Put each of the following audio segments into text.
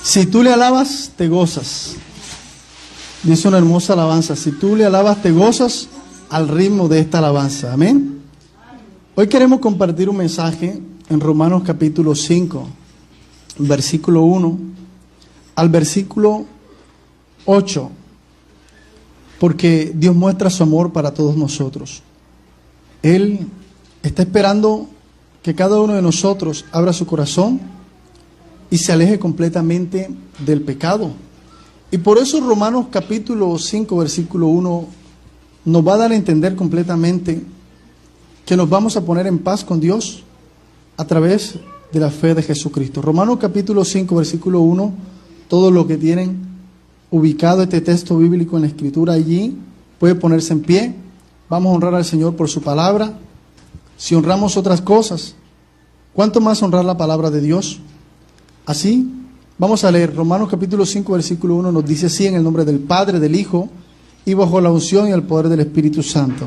Si tú le alabas, te gozas. Dice una hermosa alabanza. Si tú le alabas, te gozas al ritmo de esta alabanza. Amén. Hoy queremos compartir un mensaje en Romanos capítulo 5, versículo 1 al versículo 8. Porque Dios muestra su amor para todos nosotros. Él está esperando que cada uno de nosotros abra su corazón y se aleje completamente del pecado. Y por eso Romanos capítulo 5, versículo 1 nos va a dar a entender completamente que nos vamos a poner en paz con Dios a través de la fe de Jesucristo. Romanos capítulo 5, versículo 1, todo lo que tienen ubicado este texto bíblico en la Escritura allí, puede ponerse en pie. Vamos a honrar al Señor por su palabra. Si honramos otras cosas, ¿cuánto más honrar la palabra de Dios? Así, vamos a leer Romanos capítulo 5, versículo 1, nos dice así: en el nombre del Padre, del Hijo, y bajo la unción y el poder del Espíritu Santo.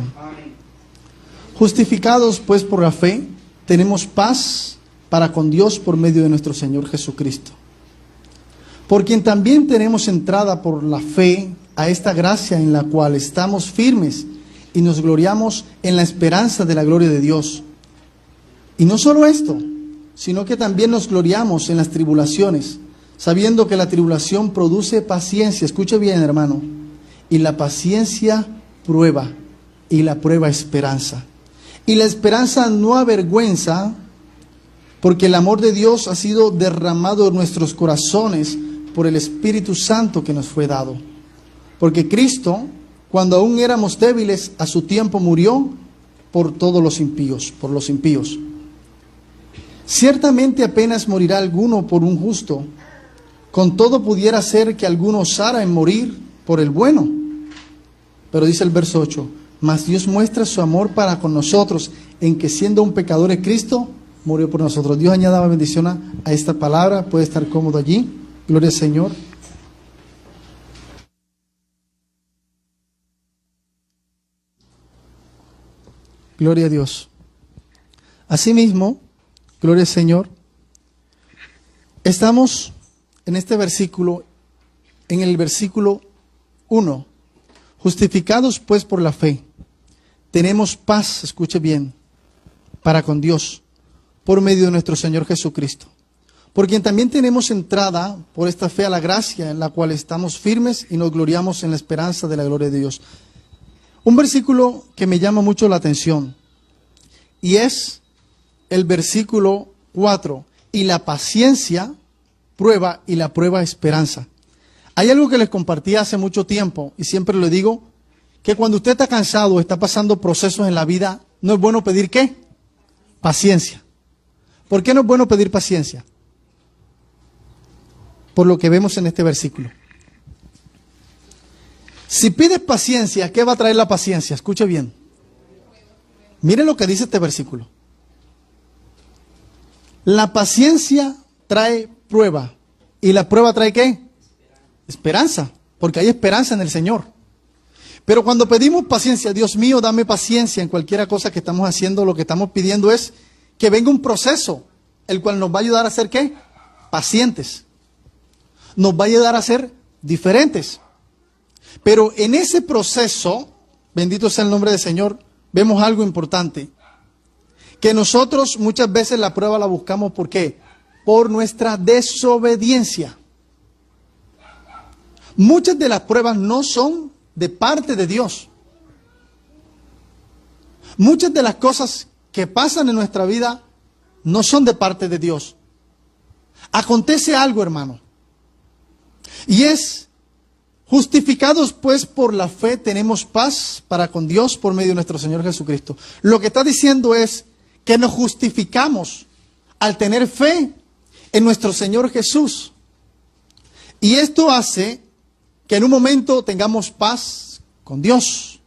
Justificados pues por la fe, tenemos paz para con Dios por medio de nuestro Señor Jesucristo, por quien también tenemos entrada por la fe a esta gracia en la cual estamos firmes y nos gloriamos en la esperanza de la gloria de Dios. Y no solo esto, sino que también nos gloriamos en las tribulaciones, sabiendo que la tribulación produce paciencia. Escuche bien, hermano. Y la paciencia prueba, y la prueba esperanza. Y la esperanza no avergüenza, porque el amor de Dios ha sido derramado en nuestros corazones por el Espíritu Santo que nos fue dado. Porque Cristo, cuando aún éramos débiles, a su tiempo murió por todos los impíos, por los impíos. Ciertamente apenas morirá alguno por un justo, con todo pudiera ser que alguno osara en morir por el bueno. Pero dice el verso 8, mas Dios muestra su amor para con nosotros, en que siendo un pecador Cristo murió por nosotros. Dios añada bendición a esta palabra. Puede estar cómodo allí. Gloria al Señor. Gloria a Dios. Asimismo, gloria al Señor, estamos en este versículo, en el versículo 1. Justificados pues por la fe, tenemos paz, escuche bien, para con Dios, por medio de nuestro Señor Jesucristo, por quien también tenemos entrada por esta fe a la gracia en la cual estamos firmes y nos gloriamos en la esperanza de la gloria de Dios. Un versículo que me llama mucho la atención, y es el versículo 4, y la paciencia prueba, y la prueba esperanza. Hay algo que les compartí hace mucho tiempo, y siempre le digo, que cuando usted está cansado, está pasando procesos en la vida, no es bueno pedir ¿qué? Paciencia. ¿Por qué no es bueno pedir paciencia? Por lo que vemos en este versículo. Si pides paciencia, ¿qué va a traer la paciencia? Escuche bien. Miren lo que dice este versículo. La paciencia trae prueba. ¿Y la prueba trae qué? Esperanza. Porque hay esperanza en el Señor. Pero cuando pedimos paciencia, Dios mío, dame paciencia en cualquier cosa que estamos haciendo, lo que estamos pidiendo es que venga un proceso, el cual nos va a ayudar a ser ¿qué? Pacientes. Nos va a ayudar a ser diferentes. Pero en ese proceso, bendito sea el nombre del Señor, vemos algo importante. Que nosotros muchas veces la prueba la buscamos ¿por qué? Por nuestra desobediencia. Muchas de las pruebas no son de parte de Dios. Muchas de las cosas que pasan en nuestra vida no son de parte de Dios. Acontece algo, hermano. Y es, justificados pues por la fe, tenemos paz para con Dios por medio de nuestro Señor Jesucristo. Lo que está diciendo es que nos justificamos al tener fe en nuestro Señor Jesús. Y esto hace que en un momento tengamos paz con Dios.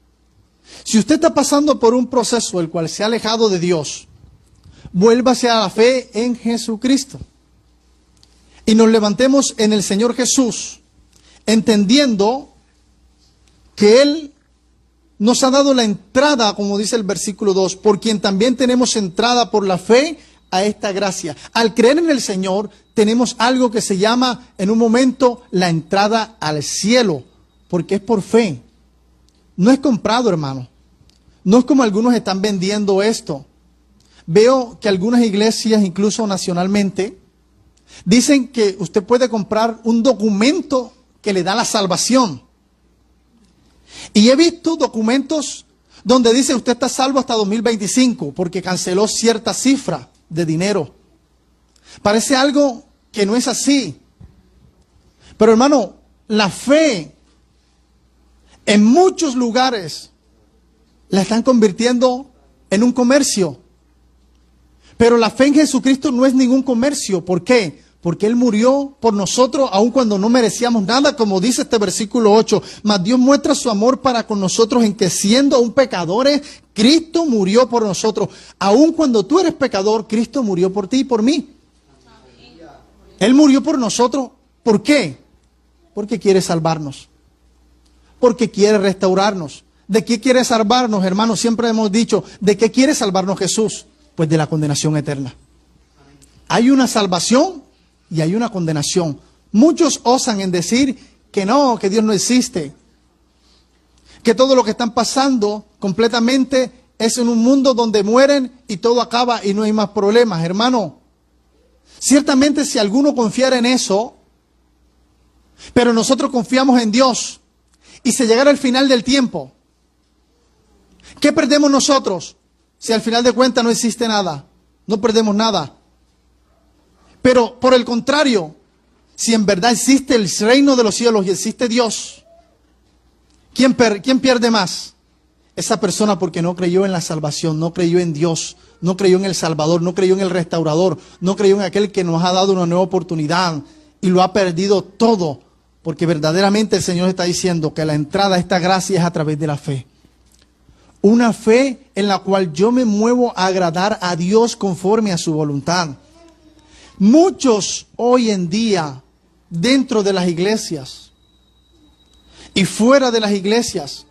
Si usted está pasando por un proceso el cual se ha alejado de Dios, vuélvase a la fe en Jesucristo. Y nos levantemos en el Señor Jesús, entendiendo que Él nos ha dado la entrada, como dice el versículo 2, por quien también tenemos entrada por la fe a esta gracia. Al creer en el Señor, tenemos algo que se llama en un momento la entrada al cielo, porque es por fe. No es comprado, hermano. No es como algunos están vendiendo esto. Veo que algunas iglesias, incluso nacionalmente, dicen que usted puede comprar un documento que le da la salvación. Y he visto documentos donde dice usted está salvo hasta 2025 porque canceló cierta cifra de dinero. Parece algo que no es así. Pero hermano, la fe en muchos lugares la están convirtiendo en un comercio. Pero la fe en Jesucristo no es ningún comercio. ¿Por qué? Porque Él murió por nosotros aun cuando no merecíamos nada, como dice este versículo 8. Mas Dios muestra su amor para con nosotros en que siendo aún pecadores, Cristo murió por nosotros. Aun cuando tú eres pecador, Cristo murió por ti y por mí. Él murió por nosotros. ¿Por qué? Porque quiere salvarnos. Porque quiere restaurarnos. ¿De qué quiere salvarnos, hermanos? Siempre hemos dicho, ¿de qué quiere salvarnos Jesús? Pues de la condenación eterna. Hay una salvación y hay una condenación. Muchos osan en decir que no, que Dios no existe. Que todo lo que están pasando completamente es en un mundo donde mueren y todo acaba y no hay más problemas. Hermano, ciertamente si alguno confiara en eso, pero nosotros confiamos en Dios y se llegara el final del tiempo, ¿qué perdemos nosotros? Si al final de cuentas no existe nada, no perdemos nada. Pero por el contrario, si en verdad existe el reino de los cielos y existe Dios, ¿quién pierde más? Esa persona porque no creyó en la salvación, no creyó en Dios, no creyó en el Salvador, no creyó en el Restaurador, no creyó en aquel que nos ha dado una nueva oportunidad y lo ha perdido todo. Porque verdaderamente el Señor está diciendo que la entrada a esta gracia es a través de la fe. Una fe en la cual yo me muevo a agradar a Dios conforme a su voluntad. Muchos hoy en día, dentro de las iglesias y fuera de las iglesias,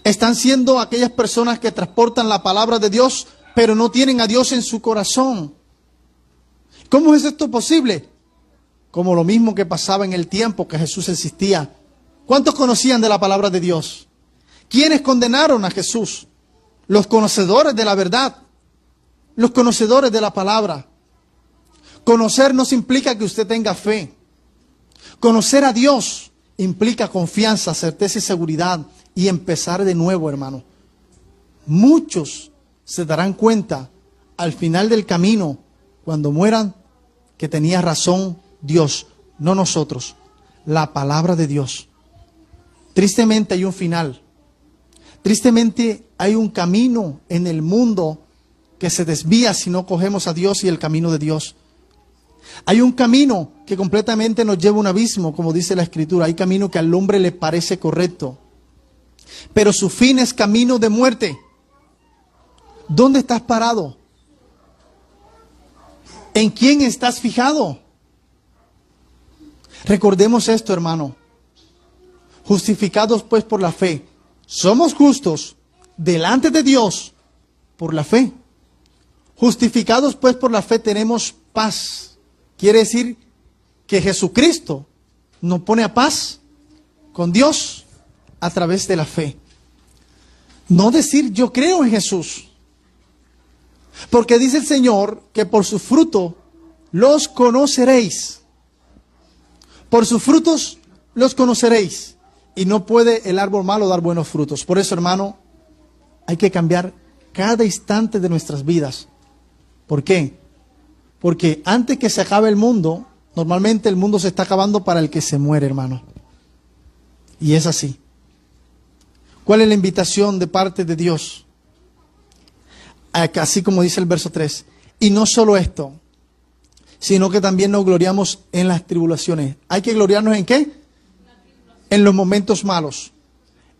están siendo aquellas personas que transportan la palabra de Dios, pero no tienen a Dios en su corazón. ¿Cómo es esto posible? Como lo mismo que pasaba en el tiempo que Jesús existía. ¿Cuántos conocían de la palabra de Dios? ¿Quiénes condenaron a Jesús? Los conocedores de la verdad, los conocedores de la palabra. Conocernos implica que usted tenga fe. Conocer a Dios implica confianza, certeza y seguridad y empezar de nuevo, hermano. Muchos se darán cuenta al final del camino, cuando mueran, que tenía razón Dios, no nosotros, la palabra de Dios. Tristemente hay un final. Tristemente hay un camino en el mundo que se desvía si no cogemos a Dios y el camino de Dios. Hay un camino que completamente nos lleva a un abismo, como dice la Escritura. Hay camino que al hombre le parece correcto, pero su fin es camino de muerte. ¿Dónde estás parado? ¿En quién estás fijado? Recordemos esto, hermano. Justificados pues por la fe. Somos justos delante de Dios por la fe. Justificados pues por la fe tenemos paz. Quiere decir que Jesucristo nos pone a paz con Dios a través de la fe. No decir yo creo en Jesús. Porque dice el Señor que por su fruto los conoceréis. Por sus frutos los conoceréis. Y no puede el árbol malo dar buenos frutos. Por eso, hermano, hay que cambiar cada instante de nuestras vidas. ¿Por qué? Porque antes que se acabe el mundo, normalmente el mundo se está acabando para el que se muere, hermano. Y es así. ¿Cuál es la invitación de parte de Dios? Así como dice el verso 3. Y no solo esto, sino que también nos gloriamos en las tribulaciones. ¿Hay que gloriarnos en qué? En los momentos malos,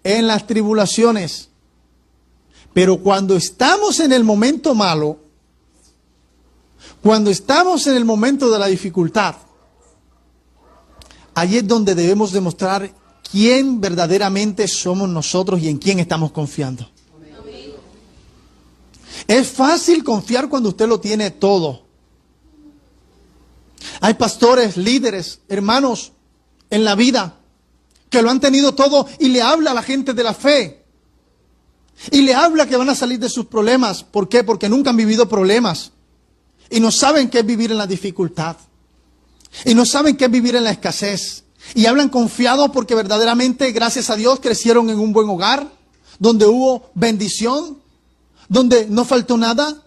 en las tribulaciones. Pero cuando estamos en el momento malo, cuando estamos en el momento de la dificultad, allí es donde debemos demostrar quién verdaderamente somos nosotros y en quién estamos confiando. Es fácil confiar cuando usted lo tiene todo. Hay pastores, líderes, hermanos en la vida que lo han tenido todo y le habla a la gente de la fe. Y le habla que van a salir de sus problemas. ¿Por qué? Porque nunca han vivido problemas. Y no saben qué es vivir en la dificultad. Y no saben qué es vivir en la escasez. Y hablan confiados porque verdaderamente, gracias a Dios, crecieron en un buen hogar, donde hubo bendición, donde no faltó nada.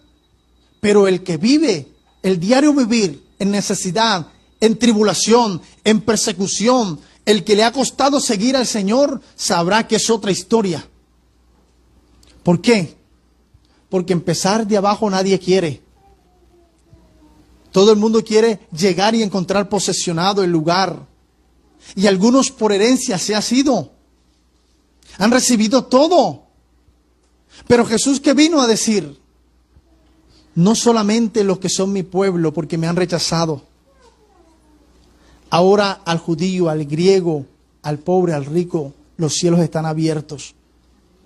Pero el que vive el diario vivir en necesidad, en tribulación, en persecución, el que le ha costado seguir al Señor, sabrá que es otra historia. ¿Por qué? Porque empezar de abajo nadie quiere. Todo el mundo quiere llegar y encontrar posesionado el lugar. Y algunos por herencia se ha sido. Han recibido todo. Pero Jesús, ¿qué vino a decir? No solamente los que son mi pueblo, porque me han rechazado. Ahora al judío, al griego, al pobre, al rico, los cielos están abiertos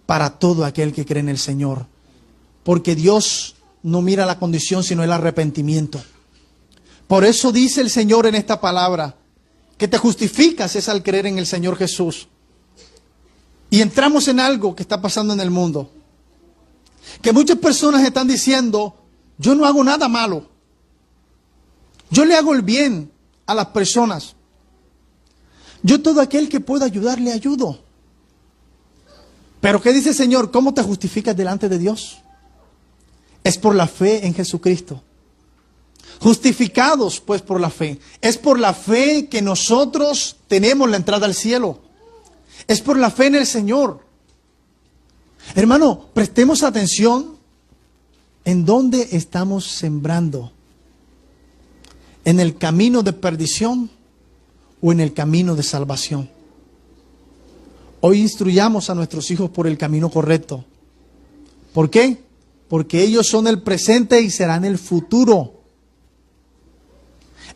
para todo aquel que cree en el Señor. Porque Dios no mira la condición, sino el arrepentimiento. Por eso dice el Señor en esta palabra, que te justificas es al creer en el Señor Jesús. Y entramos en algo que está pasando en el mundo. Que muchas personas están diciendo, yo no hago nada malo. Yo le hago el bien a las personas. Yo todo aquel que pueda ayudar, le ayudo. Pero ¿qué dice el Señor? ¿Cómo te justificas delante de Dios? Es por la fe en Jesucristo. Justificados pues por la fe. Es por la fe que nosotros tenemos la entrada al cielo. Es por la fe en el Señor. Hermano, prestemos atención en dónde estamos sembrando. ¿En el camino de perdición o en el camino de salvación? Hoy instruyamos a nuestros hijos por el camino correcto. ¿Por qué? Porque ellos son el presente y serán el futuro.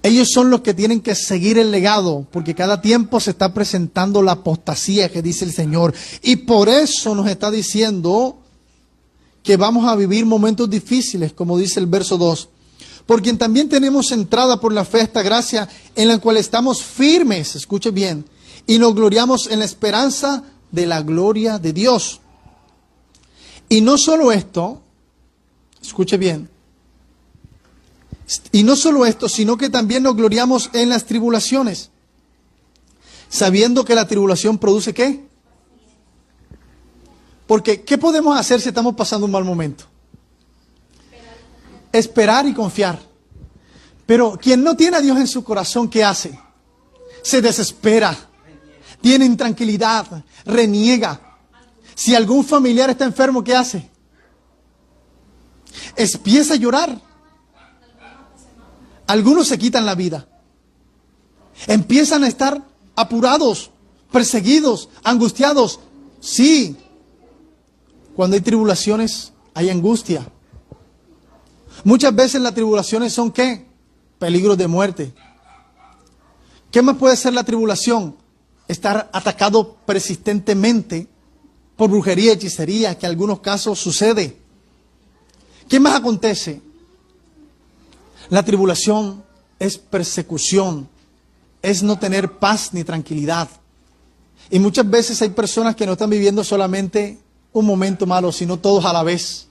Ellos son los que tienen que seguir el legado, porque cada tiempo se está presentando la apostasía que dice el Señor. Y por eso nos está diciendo que vamos a vivir momentos difíciles, como dice el verso 2. Por quien también tenemos entrada por la fe a esta gracia en la cual estamos firmes, escuche bien, y nos gloriamos en la esperanza de la gloria de Dios. Y no solo esto, escuche bien, y no solo esto, sino que también nos gloriamos en las tribulaciones, sabiendo que la tribulación produce ¿qué? Porque ¿qué podemos hacer si estamos pasando un mal momento? Esperar y confiar. Pero quien no tiene a Dios en su corazón, ¿qué hace? Se desespera, tiene intranquilidad, reniega. Si algún familiar está enfermo, ¿qué hace? Empieza a llorar. Algunos se quitan la vida. Empiezan a estar apurados, perseguidos, angustiados. Sí, cuando hay tribulaciones, hay angustia. Muchas veces las tribulaciones son ¿qué? Peligros de muerte. ¿Qué más puede ser la tribulación? Estar atacado persistentemente por brujería y hechicería, que en algunos casos sucede. ¿Qué más acontece? La tribulación es persecución, es no tener paz ni tranquilidad. Y muchas veces hay personas que no están viviendo solamente un momento malo, sino todos a la vez.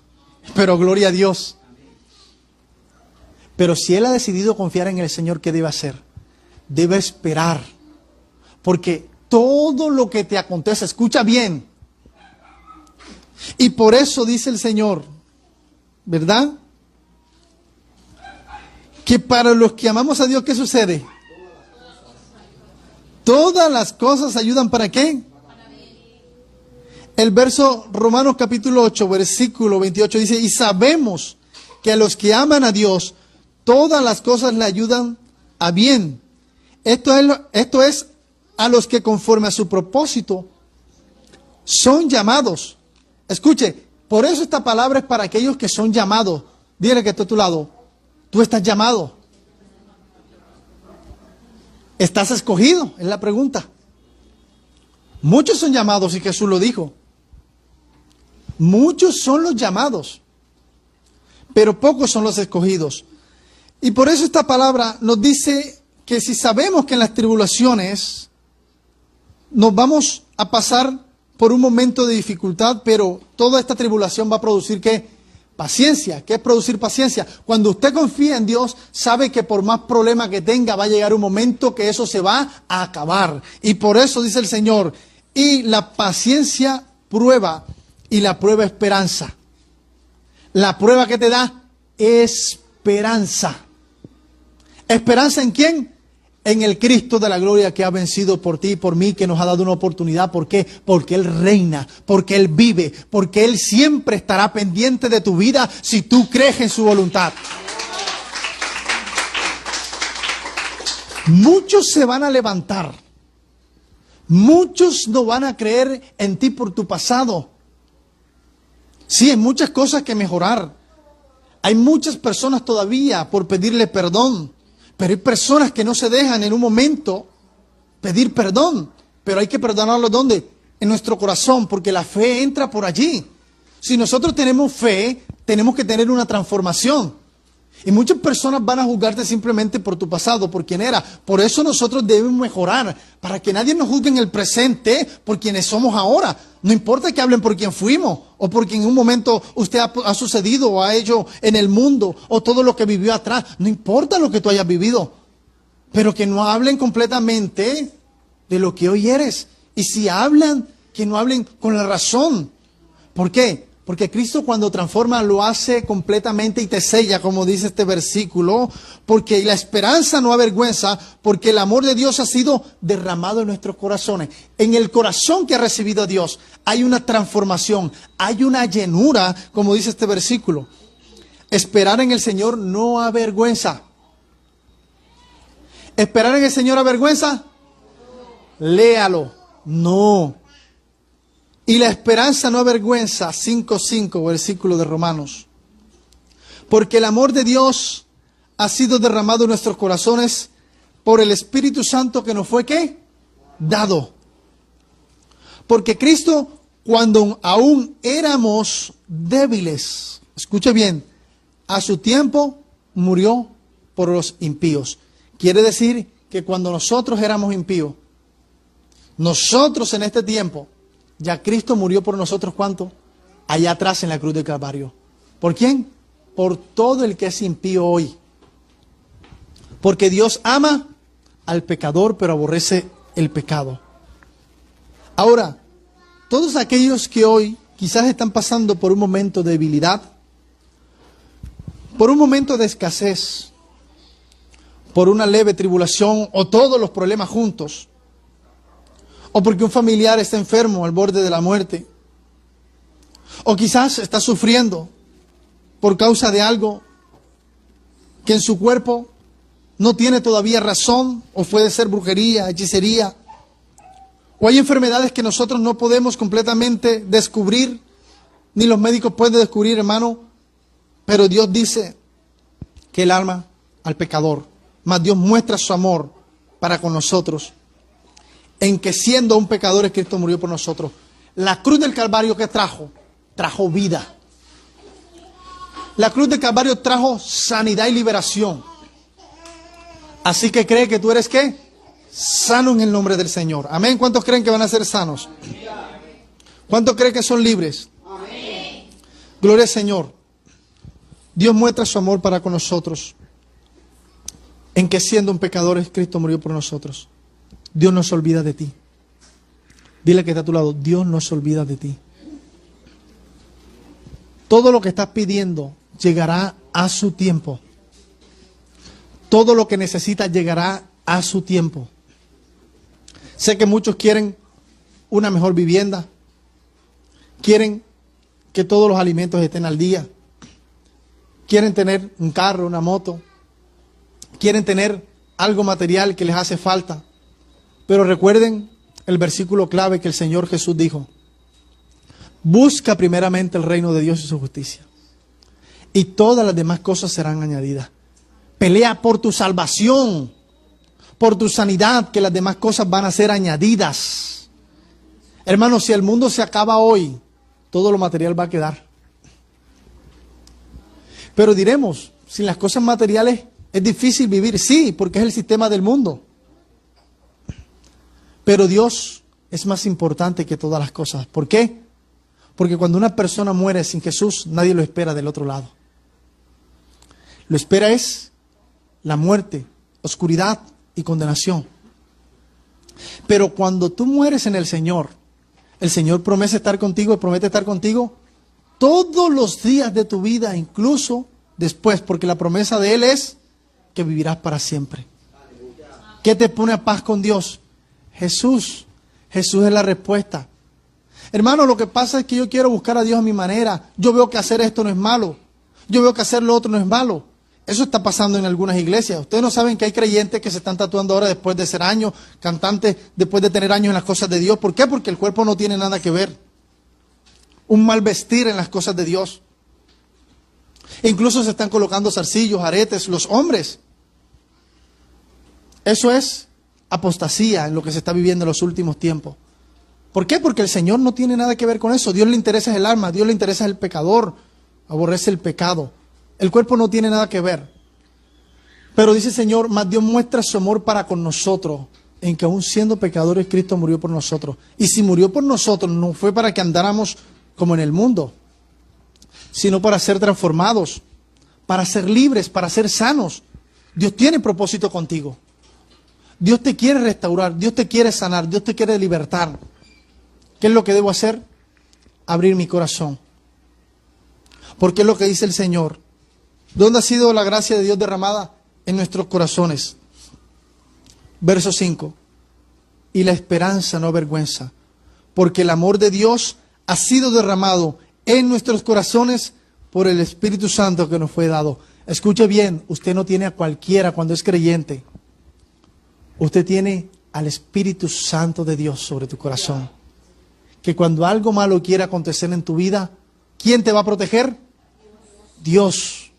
Pero gloria a Dios. Pero si él ha decidido confiar en el Señor, ¿qué debe hacer? Debe esperar. Porque todo lo que te acontece, escucha bien. Y por eso dice el Señor, ¿verdad? Que para los que amamos a Dios, ¿qué sucede? Todas las cosas ayudan ¿para qué? El verso Romanos capítulo 8, versículo 28 dice, y sabemos que a los que aman a Dios, todas las cosas le ayudan a bien. Esto es a los que conforme a su propósito son llamados. Escuche, por eso esta palabra es para aquellos que son llamados. Dile que está a tu lado. Tú estás llamado. ¿Estás escogido? Es la pregunta. Muchos son llamados y Jesús lo dijo. Muchos son los llamados. pero pocos son los escogidos. Y por eso esta palabra nos dice que si sabemos que en las tribulaciones nos vamos a pasar por un momento de dificultad, pero toda esta tribulación va a producir ¿qué? Paciencia. ¿Qué es producir paciencia? Cuando usted confía en Dios, sabe que por más problemas que tenga, va a llegar un momento que eso se va a acabar. Y por eso dice el Señor, y la paciencia prueba, y la prueba esperanza. La prueba que te da esperanza. ¿Esperanza en quién? En el Cristo de la gloria que ha vencido por ti y por mí, que nos ha dado una oportunidad. ¿Por qué? Porque Él reina, porque Él vive, porque Él siempre estará pendiente de tu vida si tú crees en su voluntad. Muchos se van a levantar. Muchos no van a creer en ti por tu pasado. Sí, hay muchas cosas que mejorar. Hay muchas personas todavía por pedirle perdón. Pero hay personas que no se dejan en un momento pedir perdón. Pero hay que perdonarlo ¿dónde? En nuestro corazón, porque la fe entra por allí. Si nosotros tenemos fe, tenemos que tener una transformación. Y muchas personas van a juzgarte simplemente por tu pasado, por quién era. Por eso nosotros debemos mejorar, para que nadie nos juzgue en el presente por quienes somos ahora. No importa que hablen por quien fuimos, o porque en un momento usted ha sucedido o ha hecho en el mundo, o todo lo que vivió atrás. No importa lo que tú hayas vivido, pero que no hablen completamente de lo que hoy eres. Y si hablan, que no hablen con la razón. ¿Por qué? Porque Cristo cuando transforma lo hace completamente y te sella, como dice este versículo, porque la esperanza no avergüenza, porque el amor de Dios ha sido derramado en nuestros corazones. En el corazón que ha recibido a Dios hay una transformación, hay una llenura, como dice este versículo. Esperar en el Señor no avergüenza. ¿Esperar en el Señor avergüenza? Léalo. No. Y la esperanza no avergüenza, 5:5, versículo de Romanos. Porque el amor de Dios ha sido derramado en nuestros corazones por el Espíritu Santo que nos fue, ¿qué? Dado. Porque Cristo, cuando aún éramos débiles, escuche bien, a su tiempo murió por los impíos. Quiere decir que cuando nosotros éramos impíos, nosotros en este tiempo, ya Cristo murió por nosotros, ¿cuánto? Allá atrás en la cruz del Calvario. ¿Por quién? Por todo el que es impío hoy. Porque Dios ama al pecador, pero aborrece el pecado. Ahora, todos aquellos que hoy quizás están pasando por un momento de debilidad, por un momento de escasez, por una leve tribulación o todos los problemas juntos, o porque un familiar está enfermo al borde de la muerte, o quizás está sufriendo por causa de algo que en su cuerpo no tiene todavía razón, o puede ser brujería, hechicería, o hay enfermedades que nosotros no podemos completamente descubrir, ni los médicos pueden descubrir, hermano, pero Dios dice que Él ama al pecador, mas Dios muestra su amor para con nosotros, en que siendo un pecador Cristo murió por nosotros. La cruz del Calvario que trajo vida. La cruz del Calvario trajo sanidad y liberación. Así que cree que tú eres ¿qué? Sano en el nombre del Señor. Amén. ¿Cuántos creen que van a ser sanos? ¿Cuántos creen que son libres? Amén. Gloria al Señor. Dios muestra su amor para con nosotros, en que siendo un pecador Cristo murió por nosotros. Dios no se olvida de ti. Dile que está a tu lado, Dios no se olvida de ti. Todo lo que estás pidiendo llegará a su tiempo. Todo lo que necesitas llegará a su tiempo. Sé que muchos quieren una mejor vivienda. Quieren que todos los alimentos estén al día. Quieren tener un carro, una moto. Quieren tener algo material que les hace falta. Pero recuerden el versículo clave que el Señor Jesús dijo. Busca primeramente el reino de Dios y su justicia, y todas las demás cosas serán añadidas. Pelea por tu salvación, por tu sanidad, que las demás cosas van a ser añadidas. Hermanos, si el mundo se acaba hoy, todo lo material va a quedar. Pero diremos, sin las cosas materiales es difícil vivir. Sí, porque es el sistema del mundo. Pero Dios es más importante que todas las cosas. ¿Por qué? Porque cuando una persona muere sin Jesús, nadie lo espera del otro lado. Lo espera es la muerte, oscuridad y condenación. Pero cuando tú mueres en el Señor promete estar contigo todos los días de tu vida, incluso después, porque la promesa de Él es que vivirás para siempre. ¿Qué te pone a paz con Dios? Jesús. Jesús es la respuesta. Hermano, lo que pasa es que yo quiero buscar a Dios a mi manera. Yo veo que hacer esto no es malo. Yo veo que hacer lo otro no es malo. Eso está pasando en algunas iglesias. Ustedes no saben que hay creyentes que se están tatuando ahora después de ser años, cantantes después de tener años en las cosas de Dios. ¿Por qué? Porque el cuerpo no tiene nada que ver. Un mal vestir en las cosas de Dios. E incluso se están colocando zarcillos, aretes, los hombres. Eso es apostasía en lo que se está viviendo en los últimos tiempos. ¿Por qué? Porque el Señor no tiene nada que ver con eso. Dios le interesa el alma, Dios le interesa el pecador, aborrece el pecado. El cuerpo no tiene nada que ver. Pero dice el Señor, mas Dios muestra su amor para con nosotros, en que aún siendo pecadores, Cristo murió por nosotros. Y si murió por nosotros, no fue para que andáramos como en el mundo, sino para ser transformados, para ser libres, para ser sanos. Dios tiene propósito contigo. Dios te quiere restaurar, Dios te quiere sanar, Dios te quiere libertar. ¿Qué es lo que debo hacer? Abrir mi corazón. Porque es lo que dice el Señor. ¿Dónde ha sido la gracia de Dios derramada? En nuestros corazones. Verso 5. Y la esperanza no avergüenza, porque el amor de Dios ha sido derramado en nuestros corazones por el Espíritu Santo que nos fue dado. Escuche bien, usted no tiene a cualquiera cuando es creyente. Usted tiene al Espíritu Santo de Dios sobre tu corazón. Que cuando algo malo quiera acontecer en tu vida, ¿quién te va a proteger? Dios.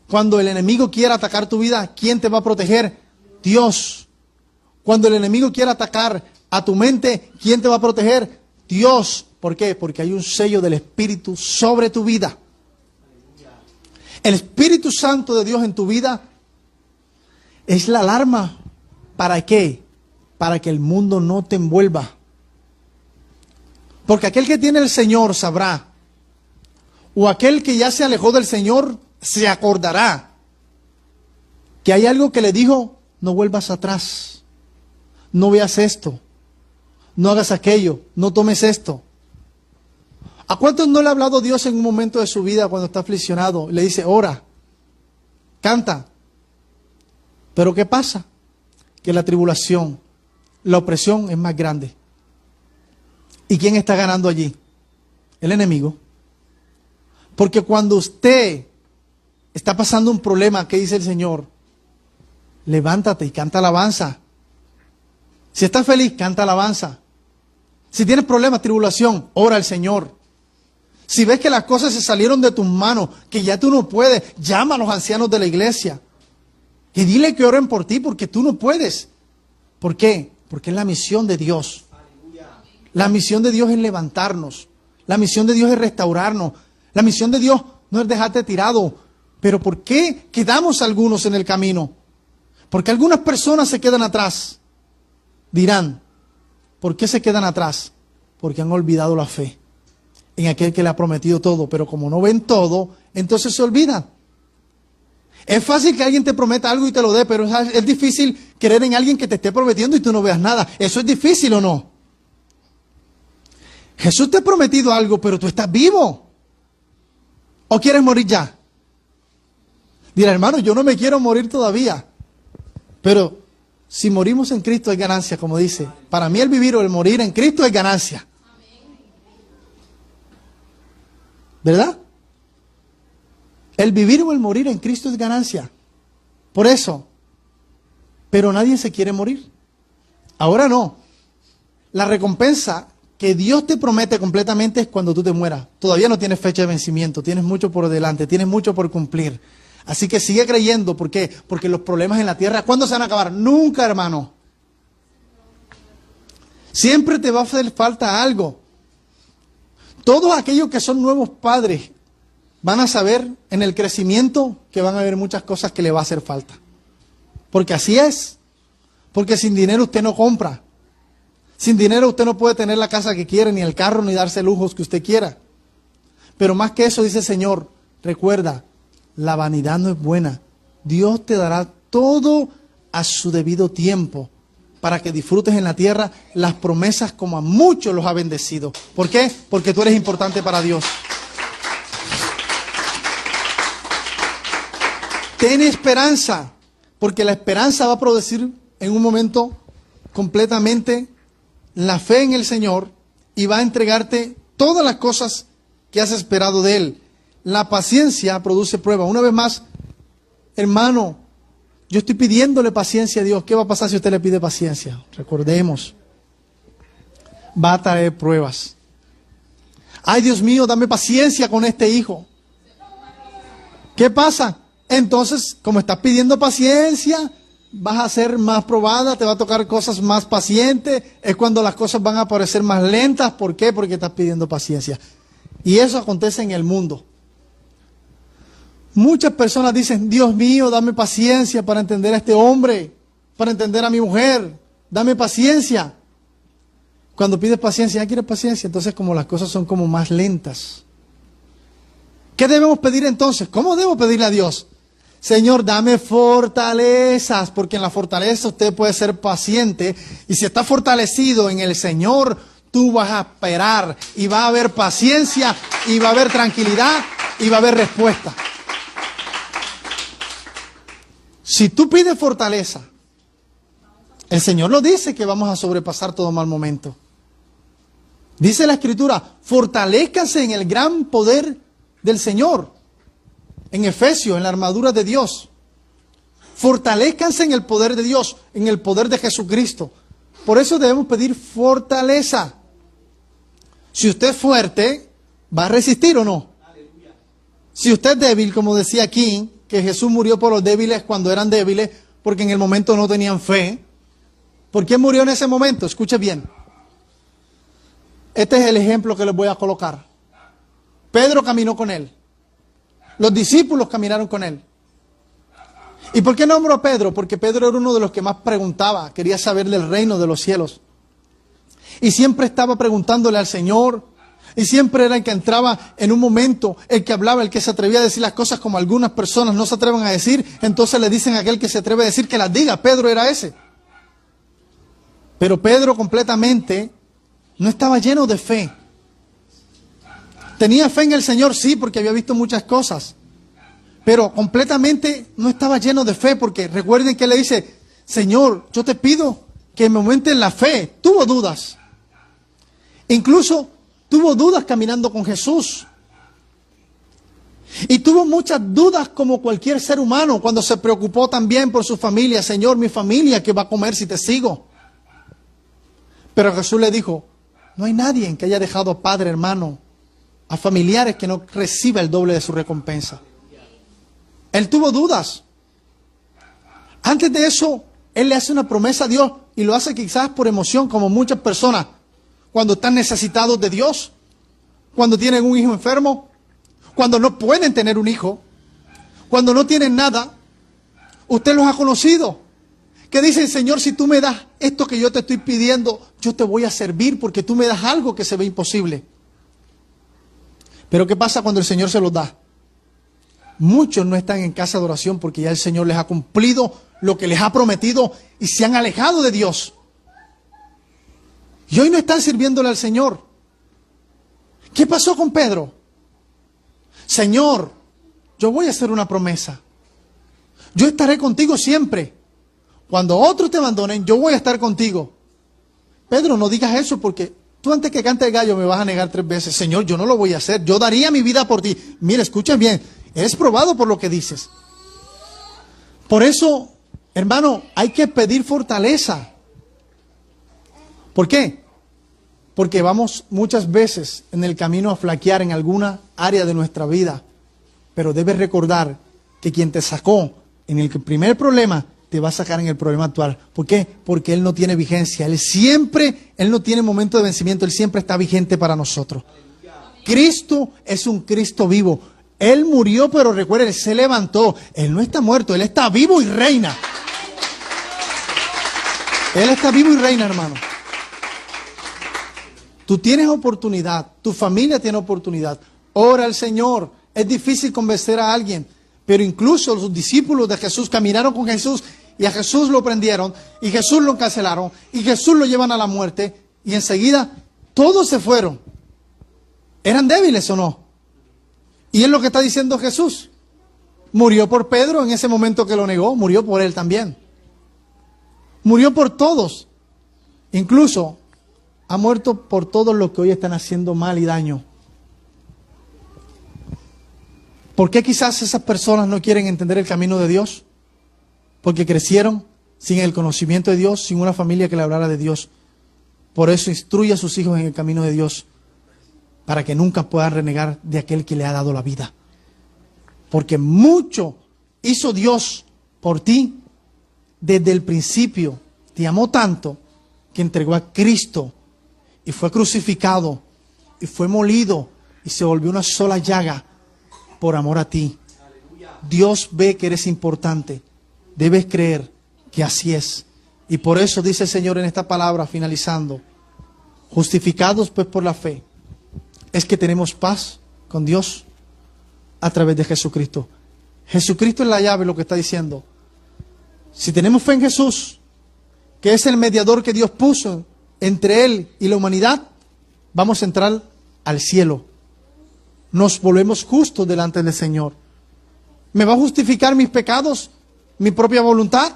Cuando el enemigo quiera atacar tu vida, ¿quién te va a proteger? Dios. Cuando el enemigo quiera atacar a tu mente, ¿quién te va a proteger? Dios. ¿Por qué? Porque hay un sello del Espíritu sobre tu vida. El Espíritu Santo de Dios en tu vida es la alarma. ¿Para qué? Para que el mundo no te envuelva. Porque aquel que tiene el Señor sabrá, o aquel que ya se alejó del Señor se acordará que hay algo que le dijo: no vuelvas atrás, no veas esto, no hagas aquello, no tomes esto. ¿A cuántos no le ha hablado Dios en un momento de su vida cuando está afliccionado? Le dice: ora, canta. Pero ¿qué pasa? Que la tribulación, la opresión es más grande. ¿Y quién está ganando allí? El enemigo. Porque cuando usted está pasando un problema, ¿qué dice el Señor? Levántate y canta alabanza. Si estás feliz, canta alabanza. Si tienes problemas, tribulación, ora al Señor. Si ves que las cosas se salieron de tus manos, que ya tú no puedes, llama a los ancianos de la iglesia y dile que oren por ti, porque tú no puedes. ¿Por qué? Porque es la misión de Dios. La misión de Dios es levantarnos. La misión de Dios es restaurarnos. La misión de Dios no es dejarte tirado. Pero ¿por qué quedamos algunos en el camino? Porque algunas personas se quedan atrás. Dirán, ¿por qué se quedan atrás? Porque han olvidado la fe en aquel que le ha prometido todo. Pero como no ven todo, entonces se olvidan. Es fácil que alguien te prometa algo y te lo dé, pero es difícil creer en alguien que te esté prometiendo y tú no veas nada. ¿Eso es difícil o no? Jesús te ha prometido algo, pero tú estás vivo. ¿O quieres morir ya? Dirá, hermano, yo no me quiero morir todavía. Pero si morimos en Cristo es ganancia, como dice. Para mí el vivir o el morir en Cristo es ganancia. ¿Verdad? El vivir o el morir en Cristo es ganancia. Por eso. Pero nadie se quiere morir. Ahora no. La recompensa que Dios te promete completamente es cuando tú te mueras. Todavía no tienes fecha de vencimiento. Tienes mucho por delante. Tienes mucho por cumplir. Así que sigue creyendo. ¿Por qué? Porque los problemas en la tierra, ¿cuándo se van a acabar? Nunca, hermano. Siempre te va a hacer falta algo. Todos aquellos que son nuevos padres van a saber en el crecimiento que van a haber muchas cosas que le va a hacer falta. Porque así es. Porque sin dinero usted no compra. Sin dinero usted no puede tener la casa que quiere, ni el carro, ni darse lujos que usted quiera. Pero más que eso, dice el Señor, recuerda, la vanidad no es buena. Dios te dará todo a su debido tiempo para que disfrutes en la tierra las promesas como a muchos los ha bendecido. ¿Por qué? Porque tú eres importante para Dios. Ten esperanza, porque la esperanza va a producir en un momento completamente la fe en el Señor y va a entregarte todas las cosas que has esperado de Él. La paciencia produce prueba. Una vez más, hermano, yo estoy pidiéndole paciencia a Dios. ¿Qué va a pasar si usted le pide paciencia? Recordemos, va a traer pruebas. Ay, Dios mío, dame paciencia con este hijo. ¿Qué pasa? Entonces, como estás pidiendo paciencia, vas a ser más probada, te va a tocar cosas más pacientes. Es cuando las cosas van a parecer más lentas. ¿Por qué? Porque estás pidiendo paciencia. Y eso acontece en el mundo. Muchas personas dicen, Dios mío, dame paciencia para entender a este hombre, para entender a mi mujer, dame paciencia. Cuando pides paciencia, ya quieres paciencia, entonces como las cosas son como más lentas. ¿Qué debemos pedir entonces? ¿Cómo debo pedirle a Dios? Señor, dame fortalezas, porque en la fortaleza usted puede ser paciente, y si está fortalecido en el Señor, tú vas a esperar, y va a haber paciencia, y va a haber tranquilidad, y va a haber respuesta. Si tú pides fortaleza, el Señor lo dice que vamos a sobrepasar todo mal momento. Dice la Escritura, fortalézcanse en el gran poder del Señor. En Efesios, en la armadura de Dios. Fortalézcanse en el poder de Dios, en el poder de Jesucristo. Por eso debemos pedir fortaleza. Si usted es fuerte, ¿va a resistir o no? Si usted es débil, como decía aquí, que Jesús murió por los débiles cuando eran débiles, porque en el momento no tenían fe. ¿Por qué murió en ese momento? Escuche bien. Este es el ejemplo que les voy a colocar. Pedro caminó con él. Los discípulos caminaron con él. ¿Y por qué nombro a Pedro? Porque Pedro era uno de los que más preguntaba, quería saber del reino de los cielos. Y siempre estaba preguntándole al Señor. Y siempre era el que entraba en un momento, el que hablaba, el que se atrevía a decir las cosas como algunas personas no se atreven a decir. Entonces le dicen a aquel que se atreve a decir que las diga. Pedro era ese. Pero Pedro completamente no estaba lleno de fe. Tenía fe en el Señor, sí, porque había visto muchas cosas. Pero completamente no estaba lleno de fe, porque recuerden que le dice, Señor, yo te pido que me aumenten la fe. Tuvo dudas. Incluso tuvo dudas caminando con Jesús. Y tuvo muchas dudas como cualquier ser humano cuando se preocupó también por su familia. Señor, mi familia, ¿qué va a comer si te sigo? Pero Jesús le dijo, no hay nadie que haya dejado a padre, hermano, a familiares que no reciba el doble de su recompensa. Él tuvo dudas. Antes de eso, él le hace una promesa a Dios y lo hace quizás por emoción, como muchas personas cuando están necesitados de Dios, cuando tienen un hijo enfermo, cuando no pueden tener un hijo, cuando no tienen nada. Usted los ha conocido, que dicen, Señor, si tú me das esto que yo te estoy pidiendo, yo te voy a servir porque tú me das algo que se ve imposible. Pero ¿qué pasa cuando el Señor se los da? Muchos no están en casa de oración porque ya el Señor les ha cumplido lo que les ha prometido y se han alejado de Dios. Y hoy no están sirviéndole al Señor. ¿Qué pasó con Pedro? Señor, yo voy a hacer una promesa. Yo estaré contigo siempre. Cuando otros te abandonen, yo voy a estar contigo. Pedro, no digas eso porque tú antes que cante el gallo me vas a negar 3 veces. Señor, yo no lo voy a hacer. Yo daría mi vida por ti. Mira, escucha bien. Eres probado por lo que dices. Por eso, hermano, hay que pedir fortaleza. ¿Por qué? Porque vamos muchas veces en el camino a flaquear en alguna área de nuestra vida. Pero debes recordar que quien te sacó en el primer problema, te va a sacar en el problema actual. ¿Por qué? Porque Él no tiene vigencia. Él no tiene momento de vencimiento. Él siempre está vigente para nosotros. Cristo es un Cristo vivo. Él murió, pero recuerden, Él se levantó. Él no está muerto, Él está vivo y reina. Él está vivo y reina, hermano. Tú tienes oportunidad, tu familia tiene oportunidad. Ora al Señor. Es difícil convencer a alguien, pero incluso los discípulos de Jesús caminaron con Jesús y a Jesús lo prendieron y Jesús lo encarcelaron y Jesús lo llevan a la muerte y enseguida todos se fueron. ¿Eran débiles o no? Y es lo que está diciendo Jesús. Murió por Pedro en ese momento que lo negó, murió por él también. Murió por todos. Incluso ha muerto por todos los que hoy están haciendo mal y daño. ¿Por qué quizás esas personas no quieren entender el camino de Dios? Porque crecieron sin el conocimiento de Dios, sin una familia que le hablara de Dios. Por eso instruye a sus hijos en el camino de Dios, para que nunca puedan renegar de aquel que le ha dado la vida. Porque mucho hizo Dios por ti desde el principio. Te amó tanto que entregó a Cristo y fue crucificado y fue molido y se volvió una sola llaga por amor a ti. Dios ve que eres importante. Debes creer que así es. Y por eso dice el Señor en esta palabra, finalizando: justificados pues por la fe, es que tenemos paz con Dios a través de Jesucristo. Jesucristo es la llave, lo que está diciendo. Si tenemos fe en Jesús, que es el mediador que Dios puso entre Él y la humanidad, vamos a entrar al cielo. Nos volvemos justos delante del Señor. ¿Me va a justificar mis pecados, mi propia voluntad,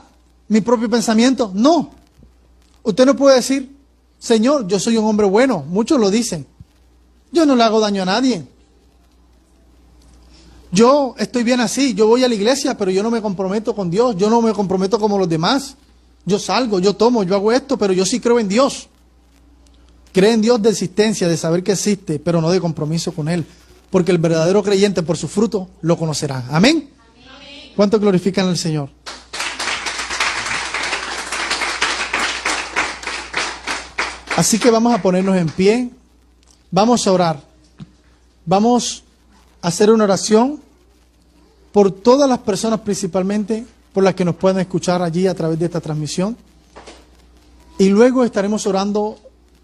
mi propio pensamiento? No. Usted no puede decir: Señor, yo soy un hombre bueno. Muchos lo dicen. Yo no le hago daño a nadie. Yo estoy bien así. Yo voy a la iglesia, pero yo no me comprometo con Dios. Yo no me comprometo como los demás. Yo salgo, yo tomo, yo hago esto, pero yo sí creo en Dios. Cree en Dios de existencia, de saber que existe, pero no de compromiso con Él. Porque el verdadero creyente por su fruto lo conocerá. ¿Amén? Amén. ¿Cuánto glorifican al Señor? Así que vamos a ponernos en pie. Vamos a orar. Vamos a hacer una oración por todas las personas, principalmente por las que nos puedan escuchar allí a través de esta transmisión. Y luego estaremos orando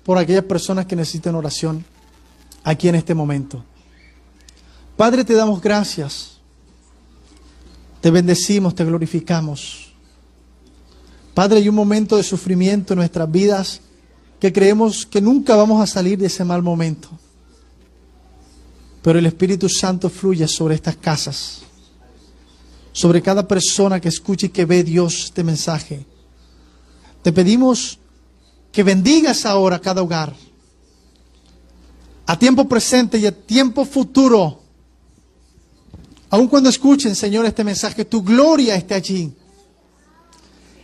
por aquellas personas que necesiten oración aquí en este momento. Padre, te damos gracias. Te bendecimos, te glorificamos. Padre, hay un momento de sufrimiento en nuestras vidas que creemos que nunca vamos a salir de ese mal momento. Pero el Espíritu Santo fluye sobre estas casas, sobre cada persona que escuche y que ve, Dios, este mensaje. Te pedimos que bendigas ahora cada hogar, a tiempo presente y a tiempo futuro. Aun cuando escuchen, Señor, este mensaje, tu gloria esté allí.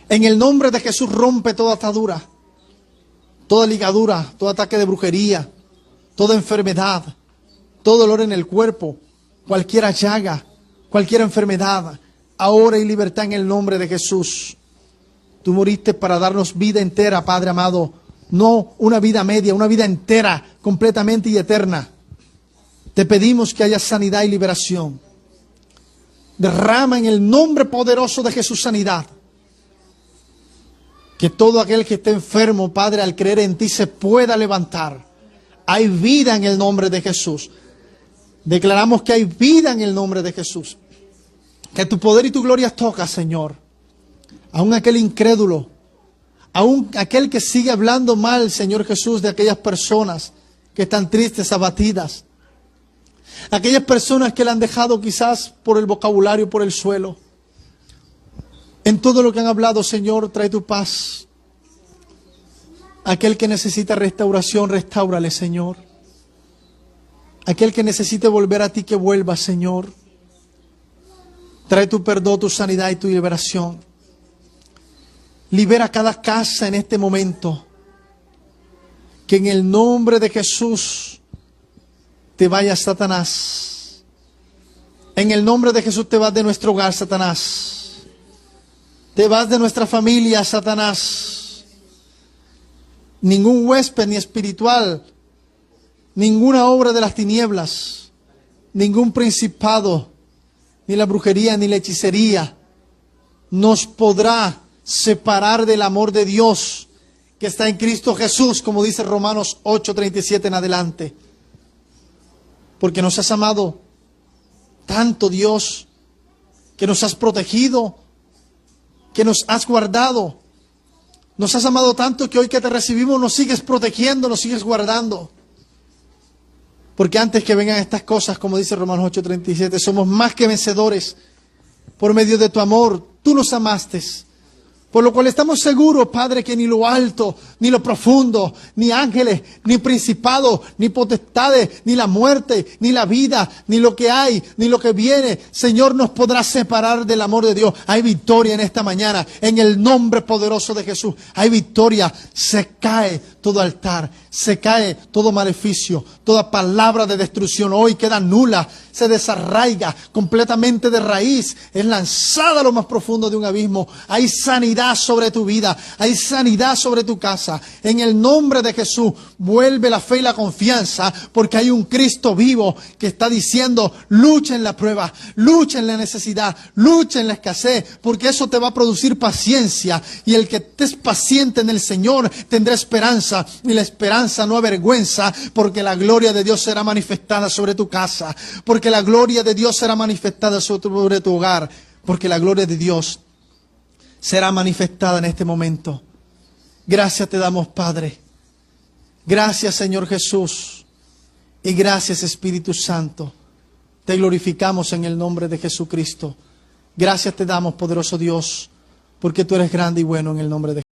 En el nombre de Jesús, rompe toda atadura, toda ligadura, todo ataque de brujería, toda enfermedad, todo dolor en el cuerpo, cualquier llaga, cualquier enfermedad. Ahora hay libertad en el nombre de Jesús. Tú moriste para darnos vida entera, Padre amado. No una vida media, una vida entera, completamente y eterna. Te pedimos que haya sanidad y liberación. Derrama en el nombre poderoso de Jesús sanidad. Que todo aquel que esté enfermo, Padre, al creer en ti se pueda levantar. Hay vida en el nombre de Jesús. Declaramos que hay vida en el nombre de Jesús. Que tu poder y tu gloria toca, Señor. Aún aquel incrédulo, aún aquel que sigue hablando mal, Señor Jesús, de aquellas personas que están tristes, abatidas. Aquellas personas que le han dejado quizás por el vocabulario, por el suelo. En todo lo que han hablado, Señor, trae tu paz. Aquel que necesita restauración, restáurale, Señor. Aquel que necesite volver a ti, que vuelva, Señor. Trae tu perdón, tu sanidad y tu liberación. Libera cada casa en este momento. Que en el nombre de Jesús te vaya, Satanás. En el nombre de Jesús te vas de nuestro hogar, Satanás. Te vas de nuestra familia, Satanás. Ningún huésped ni espiritual, ninguna obra de las tinieblas ningún principado, ni la brujería, ni la hechicería nos podrá separar del amor de Dios que está en Cristo Jesús, como dice Romanos 8:37 en adelante. Porque nos has amado tanto, Dios, que nos has protegido, que nos has guardado. Nos has amado tanto que hoy que te recibimos nos sigues protegiendo, nos sigues guardando. Porque antes que vengan estas cosas, como dice Romanos 8:37, somos más que vencedores por medio de tu amor. Tú nos amaste. Por lo cual estamos seguros, Padre, que ni lo alto, ni lo profundo, ni ángeles, ni principados, ni potestades, ni la muerte, ni la vida, ni lo que hay, ni lo que viene, Señor, nos podrá separar del amor de Dios. Hay victoria en esta mañana, en el nombre poderoso de Jesús. Hay victoria. Se cae todo altar, se cae todo maleficio, toda palabra de destrucción hoy queda nula, se desarraiga completamente de raíz, es lanzada a lo más profundo de un abismo. Hay sanidad sobre tu vida, hay sanidad sobre tu casa. En el nombre de Jesús, vuelve la fe y la confianza, porque hay un Cristo vivo que está diciendo: lucha en la prueba, lucha en la necesidad, lucha en la escasez, porque eso te va a producir paciencia, y el que estés paciente en el Señor tendrá esperanza, y la esperanza no avergüenza, porque la gloria de Dios será manifestada sobre tu casa, porque la gloria de Dios será manifestada sobre tu hogar, porque la gloria de Dios será manifestada en este momento. Gracias te damos, Padre. Gracias, Señor Jesús. Y gracias, Espíritu Santo. Te glorificamos en el nombre de Jesucristo. Gracias te damos, poderoso Dios, porque tú eres grande y bueno, en el nombre de Jesús.